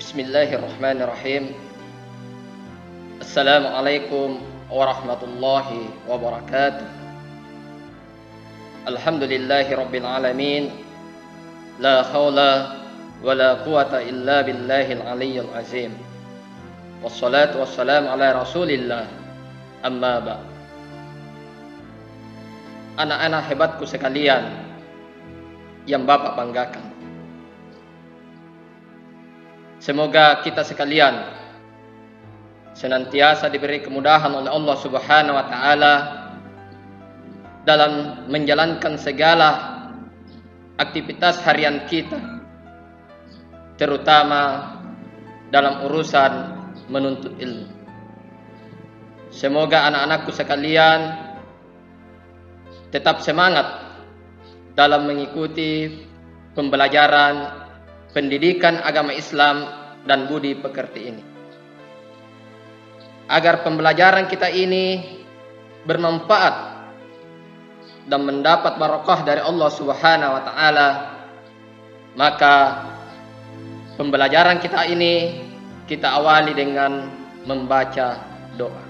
Bismillahirrahmanirrahim. Assalamualaikum warahmatullahi wabarakatuh. Alhamdulillahi rabbil alamin. La hawla wa la quwata illa billahil aliyyil azim. Wassalatu wassalamu ala rasulillah. Amma ba'. Anak-anak hebatku sekalian yang Bapak banggakan, semoga kita sekalian senantiasa diberi kemudahan oleh Allah Subhanahu wa taala dalam menjalankan segala aktivitas harian kita, terutama dalam urusan menuntut ilmu. Semoga anak-anakku sekalian tetap semangat dalam mengikuti pembelajaran pendidikan agama Islam dan budi pekerti ini, agar pembelajaran kita ini bermanfaat dan mendapat barokah dari Allah Subhanahu wa taala. Maka pembelajaran kita ini kita awali dengan membaca doa.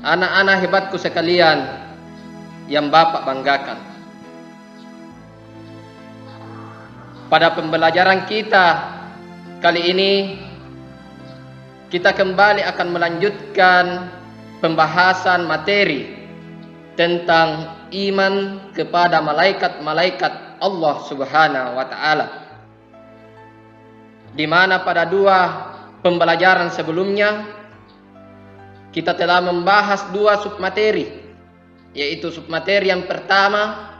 Anak-anak hebatku sekalian yang Bapak banggakan, pada pembelajaran kita kali ini kita kembali akan melanjutkan pembahasan materi tentang iman kepada malaikat-malaikat Allah Subhanahu wa taala, di mana pada dua pembelajaran sebelumnya kita telah membahas dua submateri, yaitu submateri yang pertama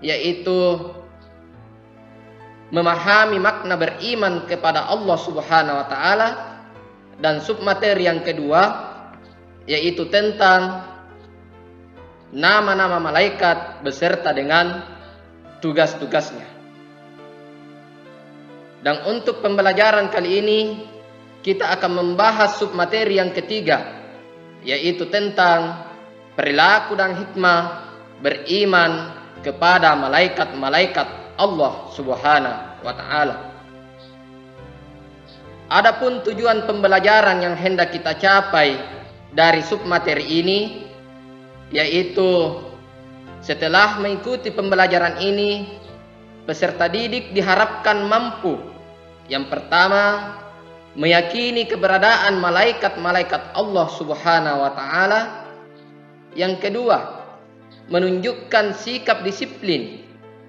yaitu memahami makna beriman kepada Allah Subhanahu wa taala, dan submateri yang kedua yaitu tentang nama-nama malaikat beserta dengan tugas-tugasnya. Dan untuk pembelajaran kali ini kita akan membahas submateri yang ketiga, yaitu tentang perilaku dan hikmah beriman kepada malaikat-malaikat Allah Subhanahu wa taala. Adapun tujuan pembelajaran yang hendak kita capai dari submateri ini, yaitu setelah mengikuti pembelajaran ini, peserta didik diharapkan mampu, yang pertama, meyakini keberadaan malaikat-malaikat Allah Subhanahu wa taala. Yang kedua, menunjukkan sikap disiplin,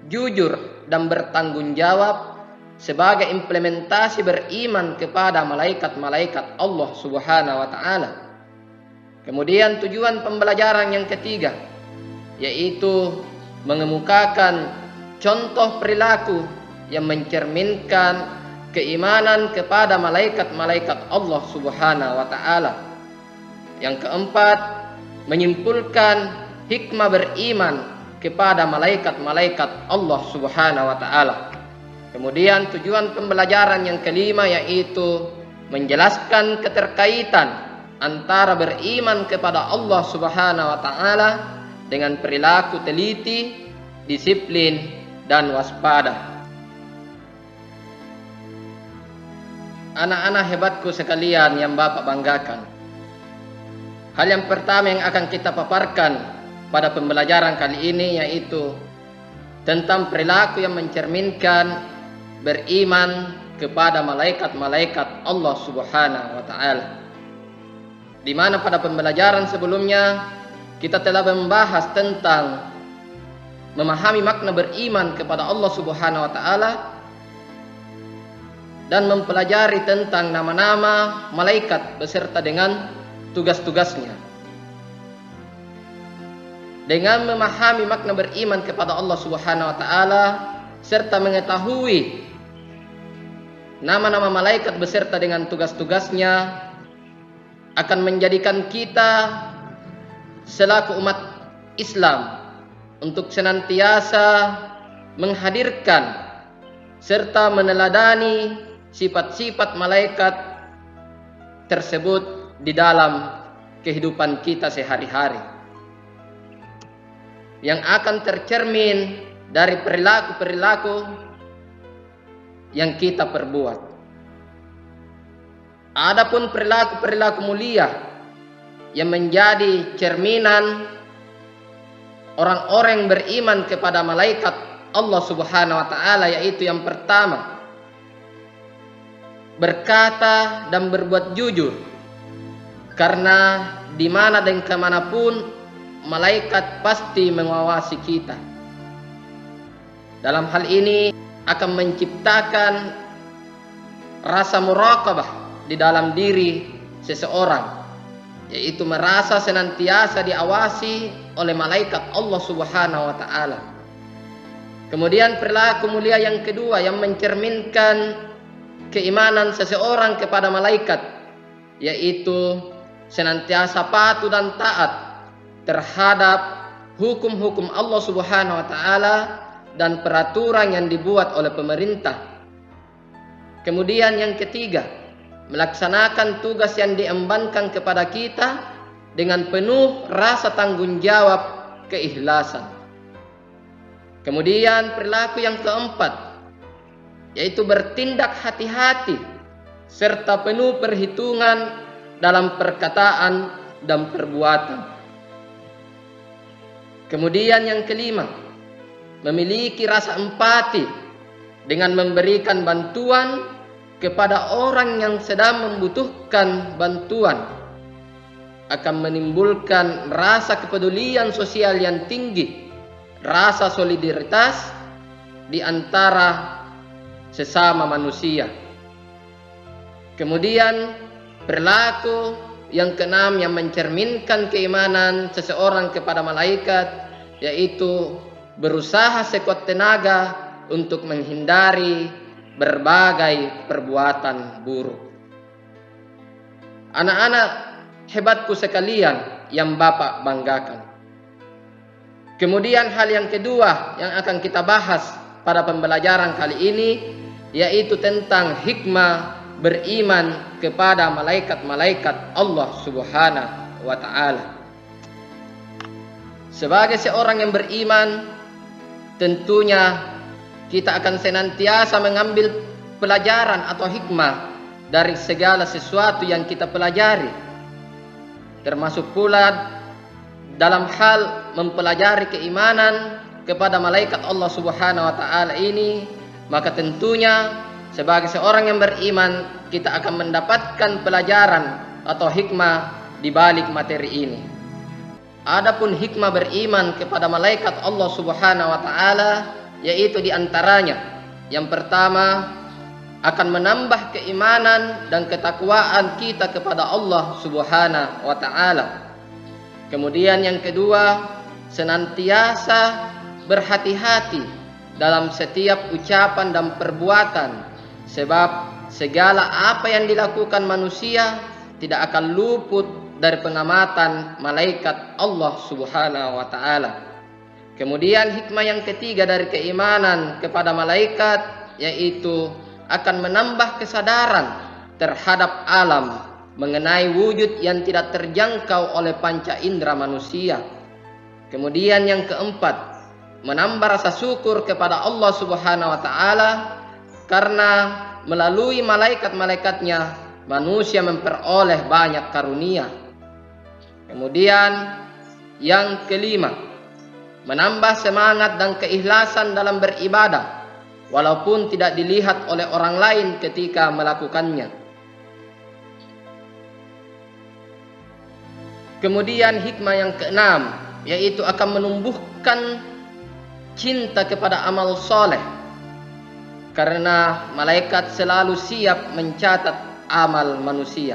jujur dan bertanggung jawab sebagai implementasi beriman kepada malaikat-malaikat Allah Subhanahu wa taala. Kemudian tujuan pembelajaran yang ketiga yaitu mengemukakan contoh perilaku yang mencerminkan keimanan kepada malaikat-malaikat Allah Subhanahu wa taala. Yang keempat, menyimpulkan hikmah beriman kepada malaikat-malaikat Allah Subhanahu wa taala. Kemudian tujuan pembelajaran yang kelima yaitu menjelaskan keterkaitan antara beriman kepada Allah Subhanahu wa taala dengan perilaku teliti, disiplin dan waspada. Anak-anak hebatku sekalian yang Bapak banggakan, hal yang pertama yang akan kita paparkan pada pembelajaran kali ini yaitu tentang perilaku yang mencerminkan beriman kepada malaikat-malaikat Allah Subhanahu wa taala. Di mana pada pembelajaran sebelumnya kita telah membahas tentang memahami makna beriman kepada Allah Subhanahu wa taala dan mempelajari tentang nama-nama malaikat beserta dengan tugas-tugasnya. Dengan memahami makna beriman kepada Allah Subhanahu wa taala serta mengetahui nama-nama malaikat beserta dengan tugas-tugasnya akan menjadikan kita selaku umat Islam untuk senantiasa menghadirkan serta meneladani sifat-sifat malaikat tersebut di dalam kehidupan kita sehari-hari, yang akan tercermin dari perilaku-perilaku yang kita perbuat. Adapun perilaku-perilaku mulia yang menjadi cerminan orang-orang yang beriman kepada malaikat Allah Subhanahu wa taala, yaitu yang pertama, berkata dan berbuat jujur, karena di mana dan kemanapun malaikat pasti mengawasi kita. Dalam hal ini akan menciptakan rasa muraqabah di dalam diri seseorang, yaitu merasa senantiasa diawasi oleh malaikat Allah Subhanahu wa taala. Kemudian perilaku mulia yang kedua yang mencerminkan keimanan seseorang kepada malaikat, yaitu senantiasa patuh dan taat terhadap hukum-hukum Allah Subhanahu wa taala dan peraturan yang dibuat oleh pemerintah. Kemudian yang ketiga, melaksanakan tugas yang diembankan kepada kita dengan penuh rasa tanggung jawab keikhlasan. Kemudian perilaku yang keempat, yaitu bertindak hati-hati serta penuh perhitungan dalam perkataan dan perbuatan. Kemudian yang kelima, memiliki rasa empati dengan memberikan bantuan kepada orang yang sedang membutuhkan bantuan, akan menimbulkan rasa kepedulian sosial yang tinggi, rasa solidaritas di antara sesama manusia. Kemudian perilaku yang keenam yang mencerminkan keimanan seseorang kepada malaikat, yaitu berusaha sekuat tenaga untuk menghindari berbagai perbuatan buruk. Anak-anak hebatku sekalian yang Bapak banggakan. Kemudian hal yang kedua yang akan kita bahas pada pembelajaran kali ini, yaitu tentang hikmah beriman kepada malaikat-malaikat Allah Subhanahu wa taala. Sebagai seorang yang beriman, tentunya kita akan senantiasa mengambil pelajaran atau hikmah dari segala sesuatu yang kita pelajari, termasuk pula dalam hal mempelajari keimanan kepada malaikat Allah Subhanahu wa taala ini. Maka tentunya sebagai seorang yang beriman, kita akan mendapatkan pelajaran atau hikmah di balik materi ini. Adapun hikmah beriman kepada malaikat Allah Subhanahu wa taala, yaitu di antaranya yang pertama, akan menambah keimanan dan ketakwaan kita kepada Allah Subhanahu wa taala. Kemudian yang kedua, senantiasa berhati-hati dalam setiap ucapan dan perbuatan, sebab segala apa yang dilakukan manusia tidak akan luput dari pengamatan malaikat Allah Subhanahu wa taala. Kemudian hikmah yang ketiga dari keimanan kepada malaikat, yaitu akan menambah kesadaran terhadap alam mengenai wujud yang tidak terjangkau oleh panca indera manusia. Kemudian yang keempat, menambah rasa syukur kepada Allah Subhanahu wa taala, karena melalui malaikat-malaikatnya manusia memperoleh banyak karunia. Kemudian yang kelima, menambah semangat dan keikhlasan dalam beribadah, walaupun tidak dilihat oleh orang lain ketika melakukannya. Kemudian hikmah yang keenam, yaitu akan menumbuhkan cinta kepada amal soleh, karena malaikat selalu siap mencatat amal manusia.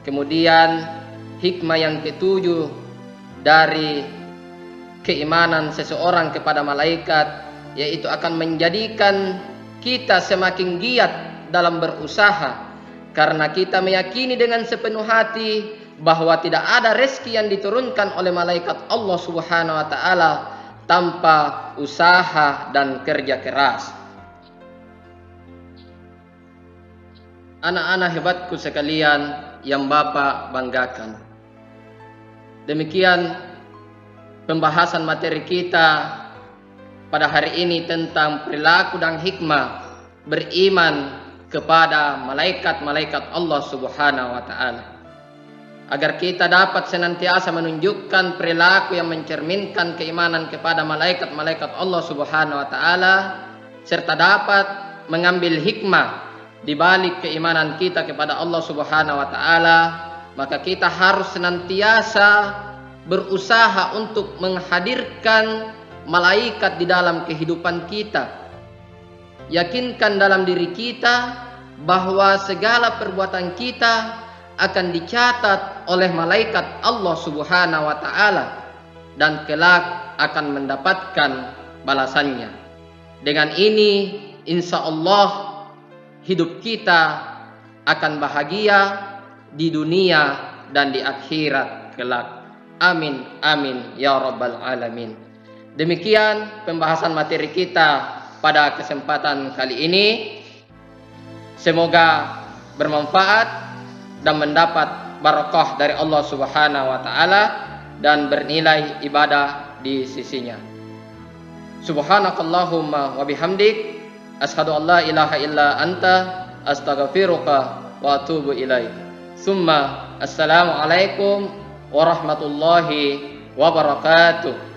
Kemudian hikmah yang ketujuh dari keimanan seseorang kepada malaikat, yaitu akan menjadikan kita semakin giat dalam berusaha, karena kita meyakini dengan sepenuh hati bahwa tidak ada rezeki yang diturunkan oleh malaikat Allah Subhanahu wa taala tanpa usaha dan kerja keras. Anak-anak hebatku sekalian yang Bapak banggakan. Demikian pembahasan materi kita pada hari ini tentang perilaku dan hikmah beriman kepada malaikat-malaikat Allah Subhanahu wa taala. Agar kita dapat senantiasa menunjukkan perilaku yang mencerminkan keimanan kepada malaikat-malaikat Allah Subhanahu wa taala, serta dapat mengambil hikmah di balik keimanan kita kepada Allah Subhanahu wa taala, maka kita harus senantiasa berusaha untuk menghadirkan malaikat di dalam kehidupan kita. Yakinkan dalam diri kita bahwa segala perbuatan kita akan dicatat oleh malaikat Allah Subhanahu wa taala dan kelak akan mendapatkan balasannya. Dengan ini insya Allah hidup kita akan bahagia di dunia dan di akhirat kelak. Amin amin ya rabbal alamin. Demikian pembahasan materi kita pada kesempatan kali ini. Semoga bermanfaat dan mendapat barakah dari Allah Subhanahu wa taala dan bernilai ibadah di sisinya. Subhanakallahumma wa bihamdik asyhadu an la ilaha illa anta astaghfiruka wa atubu ilaik. Summa assalamu alaikum warahmatullahi wabarakatuh.